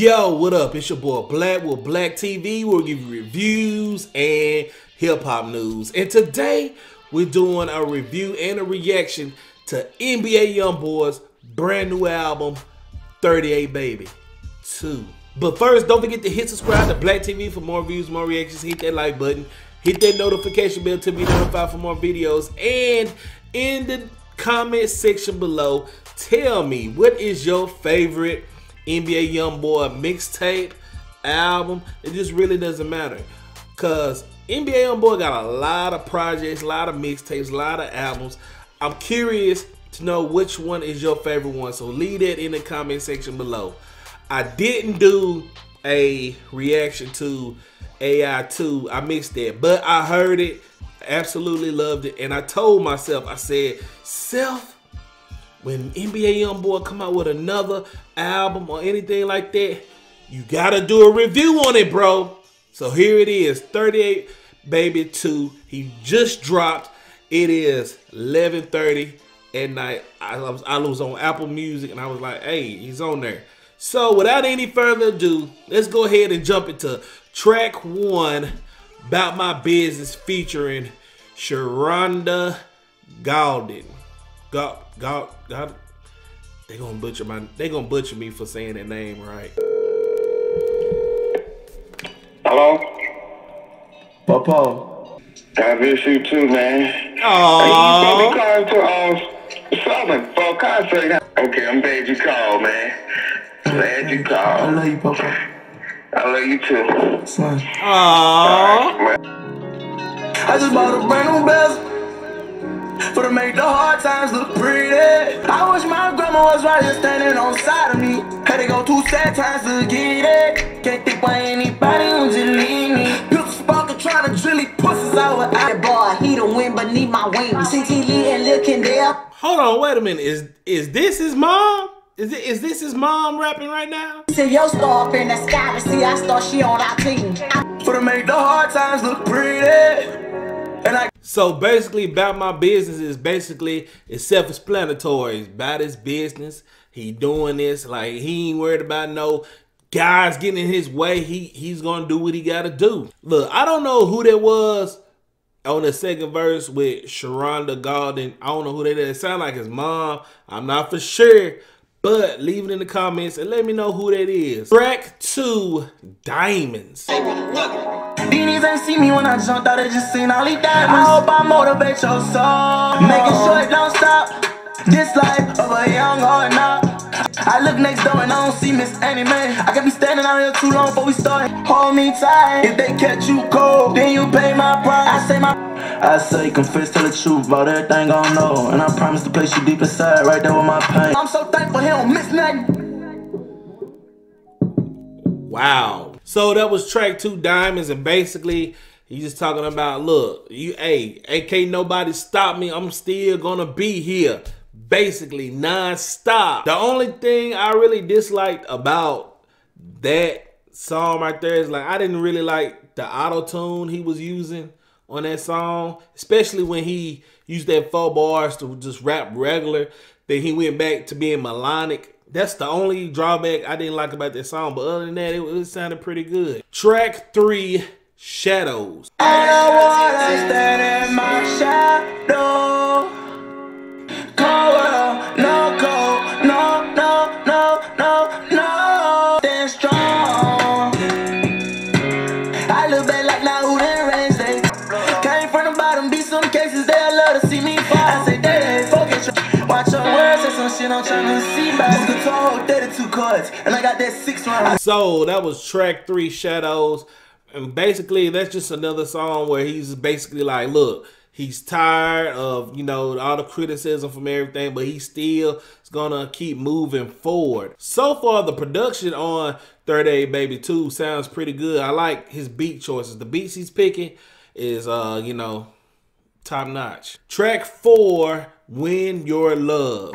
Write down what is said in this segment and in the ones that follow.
Yo, what up? It's your boy Black with Black TV. We'll give you reviews and hip-hop news. And today, we're doing a review and a reaction to NBA YoungBoy's brand new album, 38Baby 2. But first, don't forget to hit subscribe to Black TV for more views, more reactions. Hit that like button. Hit that notification bell to be notified for more videos. And in the comment section below, tell me, what is your favorite NBA YoungBoy mixtape, album? It just really doesn't matter, cause NBA YoungBoy got a lot of projects, a lot of mixtapes, a lot of albums. I'm curious to know which one is your favorite one, so leave that in the comment section below. I didn't do a reaction to AI2, I missed that, but I heard it, absolutely loved it, and I told myself, I said, Self, when NBA YoungBoy come out with another album or anything like that, you gotta do a review on it, bro. So here it is, 38Baby 2. He just dropped. It is 11:30 at night. I was on Apple Music and I was like, hey, he's on there. So without any further ado, let's go ahead and jump into track 1, About My Business, featuring Sheronda Saulden. They gonna butcher me for saying that name right. Hello? Papa. I miss you too, man. Aww. You calling to Southern for a concert. Okay, I'm glad you called, man. Glad you called. I love you, Papa. I love you too. Son. Aww. I just bought a brand new bezel for to make the hard times look pretty. I wish my grandma was right here standing on side of me. Had to go 2 sad times to get it. Can't think why anybody won't just leave me. Pistol sparker trying to drill it pussies out. That boy, he the wind beneath my wings. CT Lee and Lil Kendall. Hold on, wait a minute. Is this his mom? Is this his mom rapping right now? See your star up in the sky to see I star, she on our team. For to make the hard times look pretty. So basically, About My Business is basically, it's self-explanatory. It's about his business. He doing this, like, he ain't worried about no guys getting in his way. He's gonna do what he gotta do. Look, I don't know who that was on the second verse with Sheronda Saulden. I don't know who that is. It sound like his mom. I'm not for sure, but leave it in the comments and let me know who that is. Track 2, Diamonds. Beanies ain't see me when I jumped out, they just seen all these diamonds. I hope I motivate your soul, making sure it don't stop. This life of a young heart now. I look next door and I don't see Miss Annie, man. I can be standing out here too long before we start. Hold me tight. If they catch you cold, then you pay my price. I say confess, tell the truth about everything I know. And I promise to place you deep inside, right there with my pain. I'm so thankful he don't miss nothing. Wow. So that was track 2, Diamonds, and basically he's just talking about, look, can't nobody stop me. I'm still gonna be here, basically non-stop. The only thing I really disliked about that song right there is, like, I didn't really like the auto-tune he was using on that song, especially when he used that 4 bars to just rap regular. Then he went back to being melodic. That's the only drawback I didn't like about this song, but other than that, it sounded pretty good. Track 3, Shadows. I don't wanna stand in my shadow. Cold world, no cold, no. Stand strong. I look back like now who they range they came from the bottom, be some cases they love to see me fall. I say they focus. Watch your words, say some shit I'm trying to see by. And I got that 6 round. So that was track 3, Shadows. And basically that's just another song where he's basically like, look, he's tired of, you know, all the criticism from everything, but he still is gonna keep moving forward. So far, the production on 38Baby 2 sounds pretty good. I like his beat choices. The beats he's picking is, you know, top notch. Track 4, Win Your Love.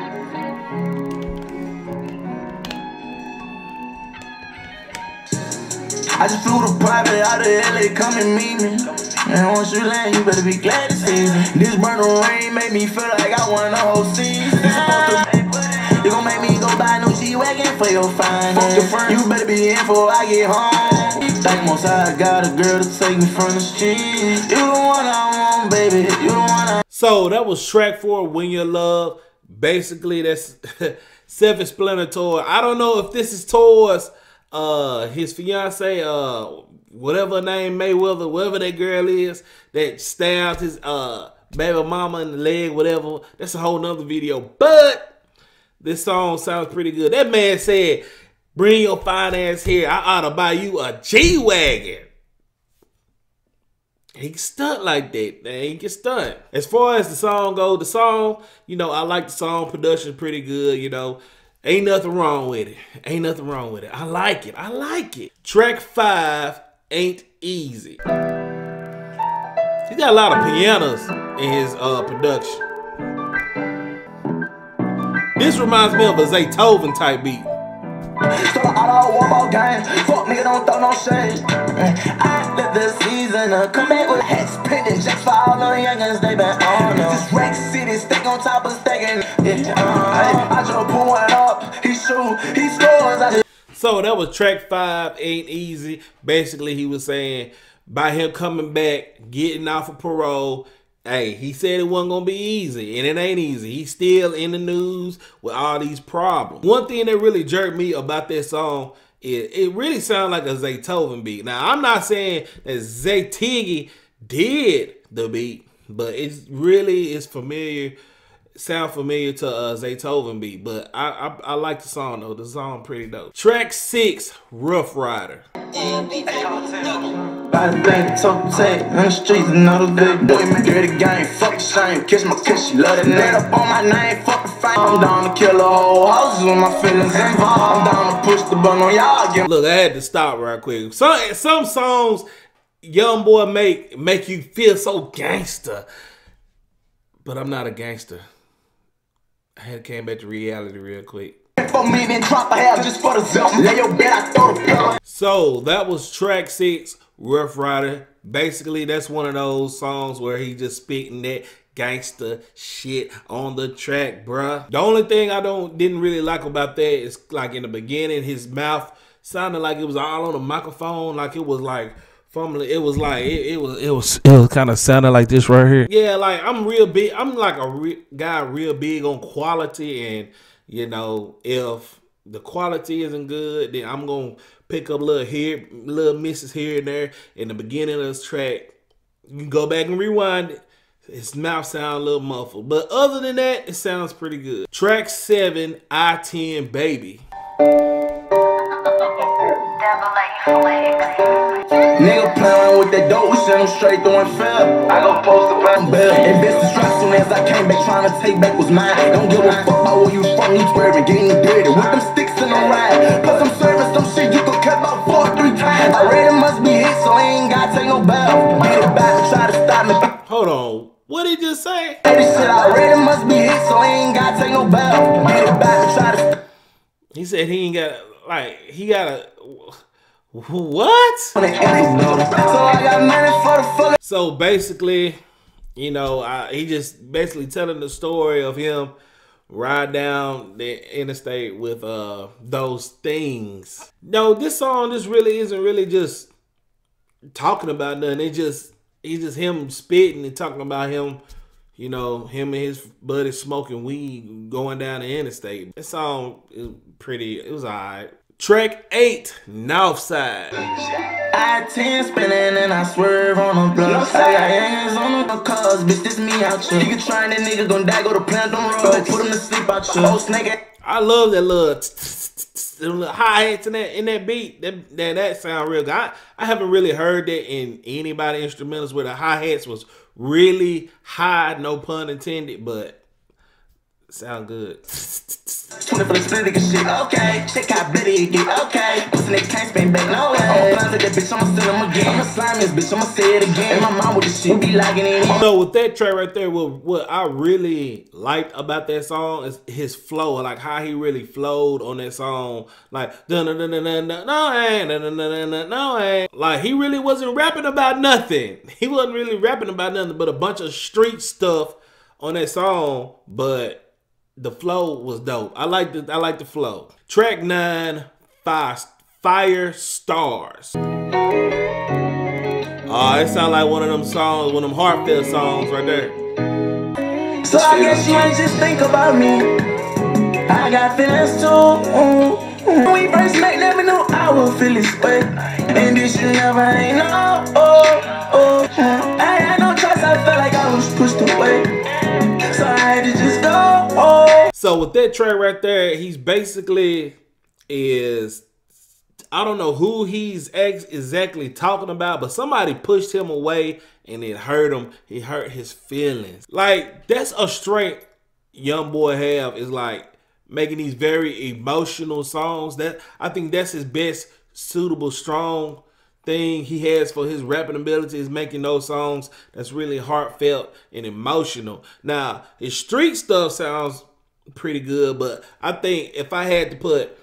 I just flew the private out of LA, come and meet me. And once you land, you better be glad to see me. This burning rain made me feel like I won the whole season. You gon' make me go buy a new G-Wagon for your finance. You better be in before I get home. Thank most I got a girl to take me from the street. You the one I want, baby. You the one I. So that was track 4, When Your Love. Basically, that's self-explanatory. I don't know if this is towards his fiance, whatever her name, Mayweather, whatever that girl is, that stabbed his baby mama in the leg, whatever. That's a whole nother video. But this song sounds pretty good. That man said, bring your fine ass here. I ought to buy you a G-Wagon. He can stunt like that. He can stunt. As far as the song goes, the song, you know, I like the song. Production pretty good, you know. Ain't nothing wrong with it. Ain't nothing wrong with it. I like it. I like it. Track 5, Ain't Easy. He got a lot of pianos in his production. This reminds me of a Zaytoven type beat. So I don't want more games. Fuck nigga, don't throw no shade. I let the season come back with head spinning. Just for all the youngins, they been on them. This Rex City, stick on top of stacking. I just pull one up. He shoot, he scores. So that was track 5, Ain't Easy. Basically, he was saying by him coming back, getting off of parole. Hey, he said it wasn't gonna be easy, and it ain't easy. He's still in the news with all these problems. One thing that really jerked me about that song is it really sounds like a Zaytoven beat. Now, I'm not saying that Zay Tiggy did the beat, but it's really familiar, sound familiar to a Zaytoven beat. But I like the song though. The song pretty dope. Track 6, Rough Rider. By the bank, talk tape, in the streets, another good boy, man, dirty game, fuck the shame, kiss my kiss, she love that name, up on my name, fuck the fight, I'm down to kill a whole houses with my feelings involved, I'm down to push the button on y'all. Look, I had to stop right quick. Some songs YoungBoy make you feel so gangster, but I'm not a gangster. I had to came back to reality real quick. So that was track 6, Rough Rider. Basically, that's one of those songs where he just spitting that gangster shit on the track, bruh. The only thing I didn't really like about that is like in the beginning, his mouth sounded like it was all on the microphone, like it was like fumbling. It was like it was kind of sounding like this right here. Yeah, like I'm real big. I'm like a guy real big on quality, and you know, if the quality isn't good, then I'm gonna pick up little misses here and there. In the beginning of this track, you can go back and rewind it. His mouth sounds a little muffled, but other than that, it sounds pretty good. Track 7, I-10 Baby. Nigga playing with that dope, we send him straight through and fell. I go post the back bell. And bitch the strap soon as I came back trying to take back was mine. Don't give a fuck about where you from, you swearing, getting dirty. With them sticks in the ride. Plus I'm serving some shit you could cut about 4 or 3 times. I read it must be hit, so I ain't gotta take no bail. Beat it back and try to stop me. Hold on, what did he just say? This shit I read it must be hit, so I ain't gotta take no bail. Beat it back and try to. He said he ain't got like he gotta. What? So basically, you know, he just basically telling the story of him ride down the interstate with those things. No, this song just really isn't really just talking about nothing. It's just him spitting and talking about him, you know, him and his buddy smoking weed going down the interstate. This song is pretty, it was alright. Track 8, Nawfside. I-10 spinning and I swerve on the block. I got hands on the cars, bitch, this me out you. Nigga trying that nigga gon' die, go to plant on road, put him to sleep out you. I love that little hi-hats in that beat. That sound real good. I haven't really heard that in anybody instrumentals where the hi-hats was really high, no pun intended, but sound good. 20 for the split nigga shit, okay. Check out Biddy, get okay. Pussy nigga can't spin back, no way. I'ma blind with that bitch, I'ma send him again. I'ma slime this bitch, I'ma say it again. And my mom with this shit, be liking it. So with that track right there, what I really liked about that song is his flow, like how he really flowed on that song. Like, like he really wasn't rapping about nothing. He wasn't really rapping about nothing but a bunch of street stuff on that song, but the flow was dope. I like the flow. Track 9, Fire Stars. Oh, it sound like one of them songs, one of them heartfelt songs right there. So I guess you ain't just think about me. I got feelings too. When we first met, never knew I would feel this way. And this you never ain't know. I had no choice, I felt like I was pushed away. So I had to just go. So with that track right there, he's basically I don't know who he's exactly talking about, but somebody pushed him away and it hurt him. It hurt his feelings. Like, that's a strength YoungBoy have, is like making these very emotional songs. That I think that's his best suitable, strong thing he has for his rapping ability, is making those songs that's really heartfelt and emotional. Now, his street stuff sounds pretty good, but I think if I had to put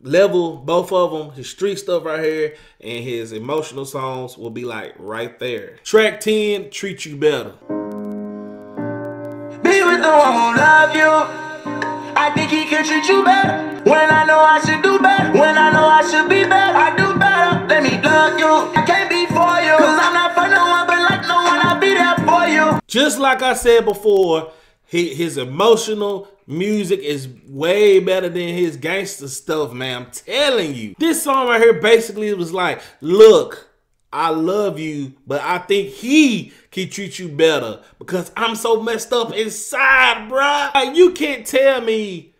level both of them, his street stuff right here and his emotional songs will be like right there. Track 10, Treat You Better. Be with the one who love you. I think he can treat you better. When I know I should do better. When I know I should be better, I do better. Let me love you. I can't be for you, cause I'm not for no one, but like no one, I'll be there for you. Just like I said before, his emotional music is way better than his gangster stuff, man. I'm telling you. This song right here basically was like, look, I love you, but I think he can treat you better because I'm so messed up inside, bruh. Like, you can't tell me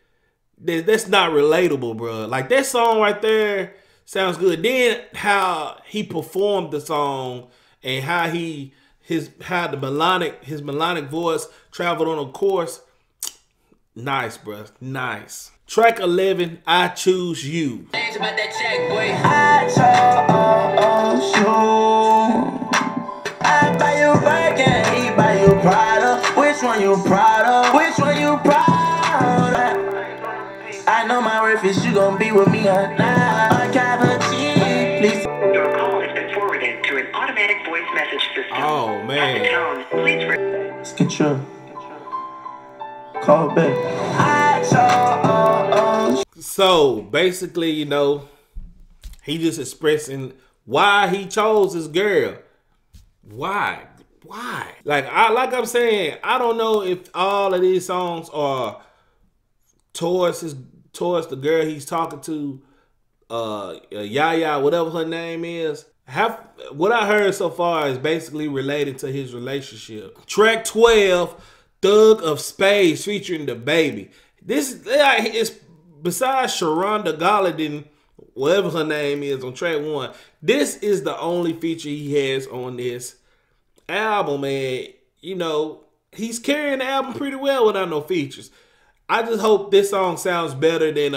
that that's not relatable, bruh. Like, that song right there sounds good. Then how he performed the song and how his melodic voice traveled on a course. Nice, bruh. Nice. Track 11, I Choose You. I chose you. I buy you Birkin, he buy you Prada. Which one you proud of? Which one you proud of? I know my worth is you gon' be with me or not. I got a cheap, please. Your call has been forwarded to an automatic voice message system. Oh, man. At the tone, please Let's get your call back. So basically, you know, he just expressing why he chose this girl. Why? Like I'm saying, I don't know if all of these songs are towards the girl he's talking to, Yaya, whatever her name is. What I heard so far is basically related to his relationship. Track 12, Thug of Spades featuring DaBaby. This is besides Sheronda Gallatin, whatever her name is, on track 1. This is the only feature he has on this album, and you know, he's carrying the album pretty well without no features. I just hope this song sounds better than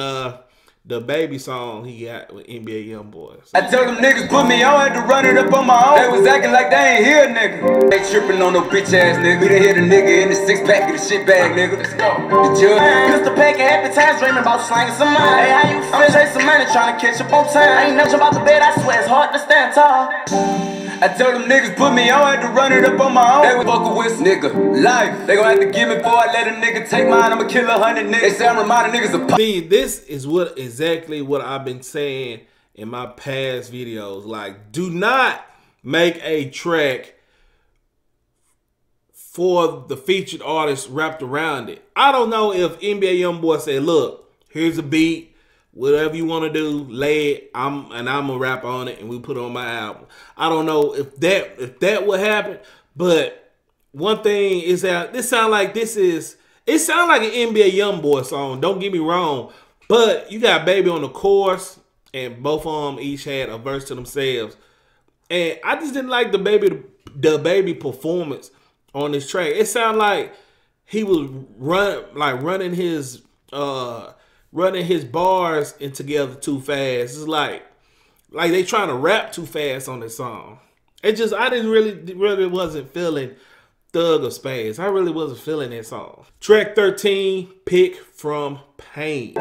the baby song he got with NBA YoungBoy. I told them niggas put me on, had to run it up on my own. They was acting like they ain't here, nigga. They tripping on no bitch ass nigga. We done hit a nigga in the 6-pack of the shit bag, nigga. Let's go. The judge. Mr. Peck, happy times dreaming about slanging some money. Hey, how you feel? I'm chasing money, trying to catch up on time. I ain't never jump out the bed, I swear it's hard to stand tall. I told them niggas put me on, had to run it up on my own. They was fucking with nigga life. They gon' have to give me before I let a nigga take mine. I'ma kill 100 niggas. They say I'm reminding niggas of. See, this is exactly what I've been saying in my past videos. Like, do not make a track for the featured artist wrapped around it. I don't know if NBA YoungBoy said, look, here's a beat. Whatever you want to do, lay it. I'm gonna rap on it, and we put it on my album. I don't know if that would happen, but one thing is that it sounds like an NBA YoungBoy song. Don't get me wrong, but you got Baby on the chorus, and both of them each had a verse to themselves, and I just didn't like the Baby performance on this track. It sounded like he was running his bars in together too fast. It's like they trying to rap too fast on this song. I didn't really wasn't feeling Thug of Spades. I really wasn't feeling that song. Track 13, Pick from Pain.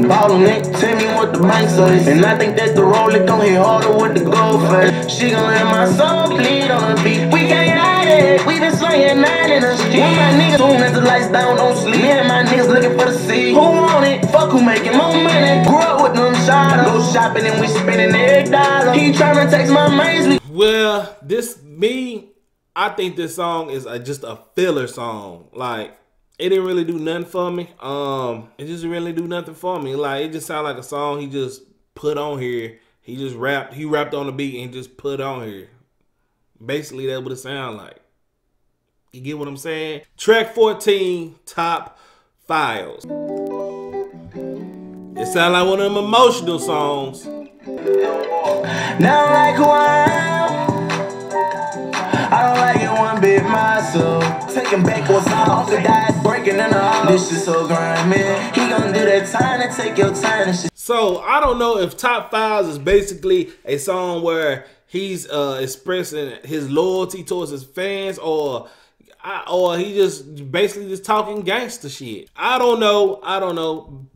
Bottleneck, tell me what the bank says. And I think that the roller gon' hit harder with the gold face. She gon' let my soul bleed on the beat. We can't hide money at 9 in the street. When my niggas soon as the lights down, don't sleep. Me and my niggas looking for the sea. Who want it? Fuck who making more money. Grew up with them shotters. Go shopping and we spending every dollar. He trying to tax my mains. Well, I think this song is just a filler song. Like, it didn't really do nothing for me. It just really do nothing for me. Like, it just sounded like a song he just put on here. He just rapped. He rapped on the beat and just put on here. Basically, that's what it sound like. You get what I'm saying? Track 14, Top Files. It sound like one of them emotional songs. Now like who I am. I don't like it one bit myself. Taking back what's off the dice, breaking in the house. This shit so grimy. He gonna do that time to take your time and shit. So I don't know if Top Files is basically a song where he's expressing his loyalty towards his fans, or he just basically just talking gangster shit. I don't know.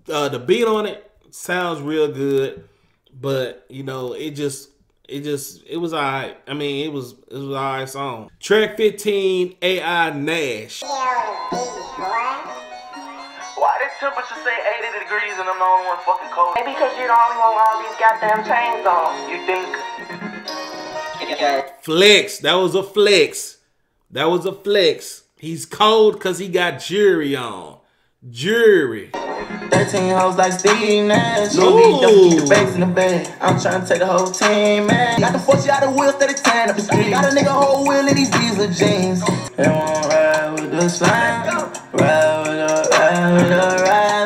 The beat on it sounds real good, but you know, it was alright. I mean, it was an alright song. Track 15, AI Nash. Why the temperature say 80 degrees and I'm the only one fucking cold? Maybe because you're the only one with all these goddamn chains on. You think? Flex. That was a flex. That was a flex. He's cold because he got jury on. Jury. 13 hoes like Steve Nash. Louis don't keep the bags in the bag. I'm trying to take the whole team, man. Got the 40 out of wheels, 30 tan up the street. Got a nigga whole wheel in these diesel jeans. They won't ride with the slime. Ride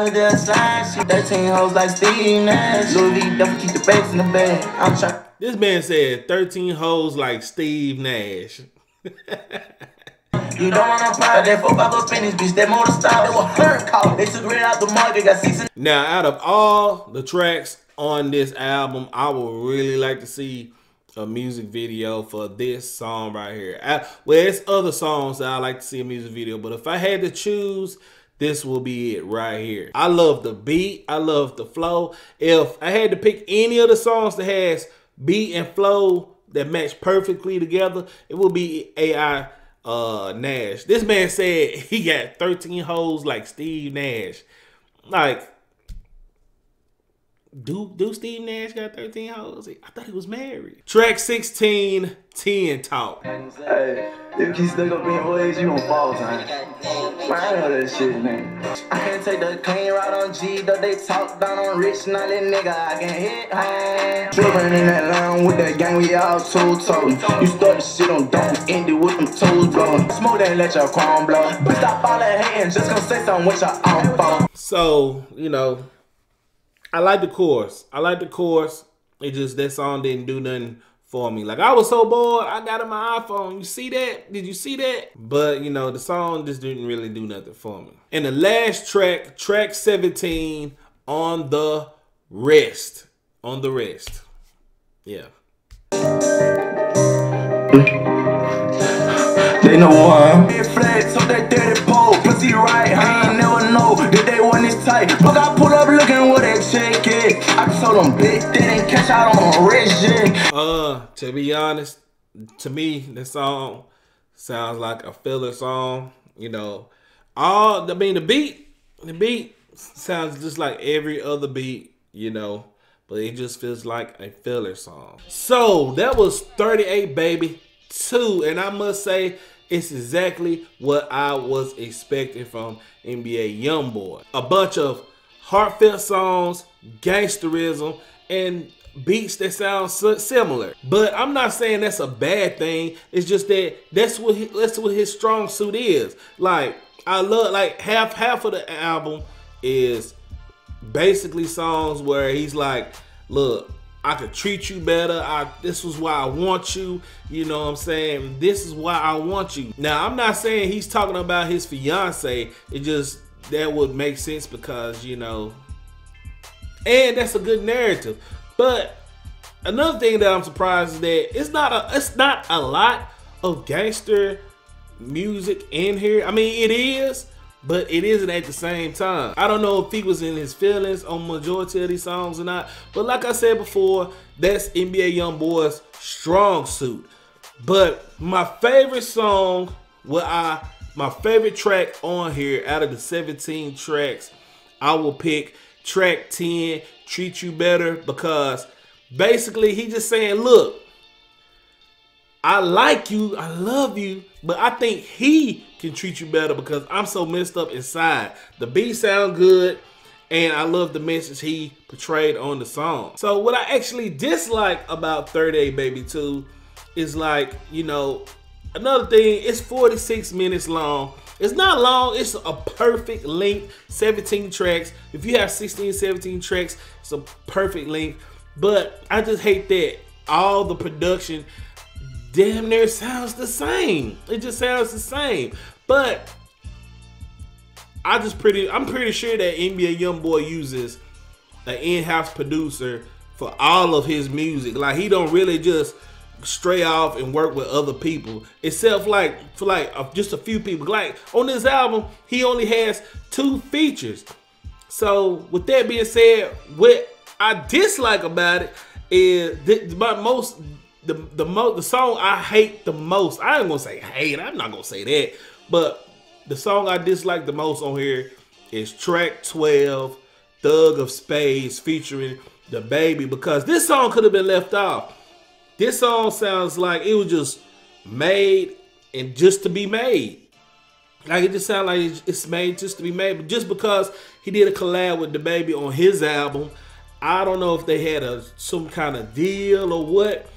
with the slime. She 13 hoes like Steve Nash. Louis don't keep the bags in the bag. I'm trying. This man said 13 hoes like Steve Nash. You don't wanna buy that 4-5 up in this bitch. That motor style, they were her call. They took rid out the market, got 6. Now, out of all the tracks on this album, I would really like to see a music video for this song right here. Well, there's other songs that I like to see a music video, but if I had to choose, this will be it right here. I love the beat. I love the flow. If I had to pick any of the songs that has beat and flow that match perfectly together, it will be AI Nash. This man said he got 13 hoes like Steve Nash. Like, do Steve Nash got 13 hoes? I thought he was married. Track 16, 10 Talk. Hey, if you stuck up in your ways, you gon' fall time. I know that shit, man. I can't take the clean route on G, though they talk down on rich, now that nigga I can hit high. Driven in that line with that gang, we all toe-toe. You start the shit on don't end it with them toes blowing. Smoke that and let your chrome blow. But stop all that hating, just gonna say something with your own phone. So, you know, I like the chorus. It just, that song didn't do nothing for me. Like, I was so bored, I got on my iPhone. You see that? Did you see that? But, you know, the song just didn't really do nothing for me. And the last track, track 17, On the Rest. On the Rest. Yeah. They know one. Big flags on that dirty pole. Pussy right, I ain't never know that they want this tight. Look, I pull up looking where they check it. I told them bitch, they didn't catch out on a rich shit. To be honest, to me, this song sounds like a filler song. You know, the beat sounds just like every other beat, you know, but it just feels like a filler song. So that was 38 Baby 2, and I must say it's exactly what I was expecting from NBA YoungBoy. A bunch of heartfelt songs, gangsterism, and beats that sound similar. But I'm not saying that's a bad thing. It's just that that's what his strong suit is. Like, I love, like, half of the album is basically songs where he's like, look, I could treat you better. This is why I want you. You know what I'm saying? This is why I want you. Now, I'm not saying he's talking about his fiance. It just, that would make sense because, you know, and that's a good narrative. But another thing that I'm surprised is that it's not a lot of gangster music in here. I mean, it is, but it isn't at the same time. I don't know if he was in his feelings on majority of these songs or not, but like I said before, that's NBA YoungBoy's strong suit. But my favorite song my favorite track on here out of the 17 tracks, I will pick track 10, Treat You Better, because basically he just saying, look, I like you, I love you, but I think he can treat you better because I'm so messed up inside. The beat sound good, and I love the message he portrayed on the song. So what I actually dislike about 38 Baby 2 is, like, you know, another thing, it's 46 minutes long. It's not long, it's a perfect length, 17 tracks. If you have 16, 17 tracks, it's a perfect length. But I just hate that all the production damn near sounds the same. It just sounds the same. But I'm pretty sure that NBA YoungBoy uses an in-house producer for all of his music. Like, he don't really just stray off and work with other people, except for just a few people. Like on this album, he only has 2 features. So with that being said, what I dislike about it is the song I hate the most. I ain't gonna say hate, I'm not gonna say that, but the song I dislike the most on here is track 12, Thug of Spades, featuring DaBaby, because this song could have been left off. This song sounds like it was just made and just to be made. Like, it just sounds like it's made just to be made. But just because he did a collab with DaBaby on his album, I don't know if they had some kind of deal or what,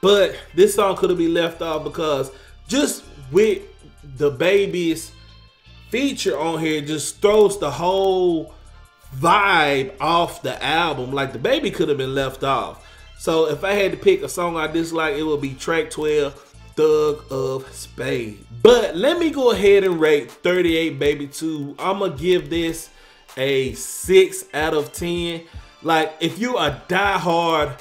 but this song could have been left off, because just with DaBaby's feature on here just throws the whole vibe off the album. Like, DaBaby could have been left off. So if I had to pick a song I dislike, it would be track 12, Thug of Spades. But let me go ahead and rate 38 Baby 2. I'm gonna give this a 6 out of 10. Like, if you're a diehard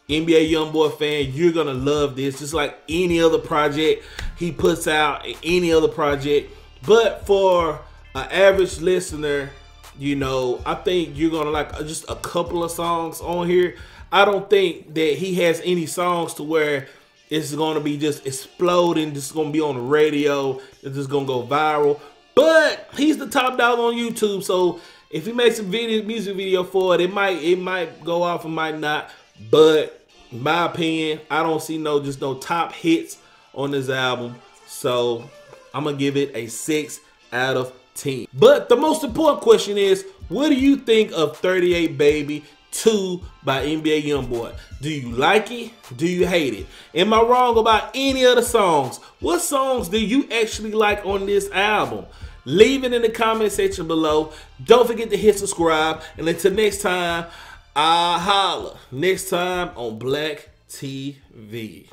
NBA YoungBoy fan, you're gonna love this, just like any other project he puts out, any other project. But for an average listener, you know, I think you're gonna like just a couple of songs on here. I don't think that he has any songs to where it's gonna be just exploding, just gonna be on the radio, it's just gonna go viral. But he's the top dog on YouTube, so if he makes a music video for it, it might go off, it might not. But in my opinion, I don't see no top hits on this album, so I'm gonna give it a 6 out of 10. But the most important question is, what do you think of 38 Baby 2 by NBA YoungBoy? Do you like it? Do you hate it? Am I wrong about any of the songs? What songs do you actually like on this album? Leave it in the comment section below. Don't forget to hit subscribe. And until next time, I'll holla. Next time on Black TV.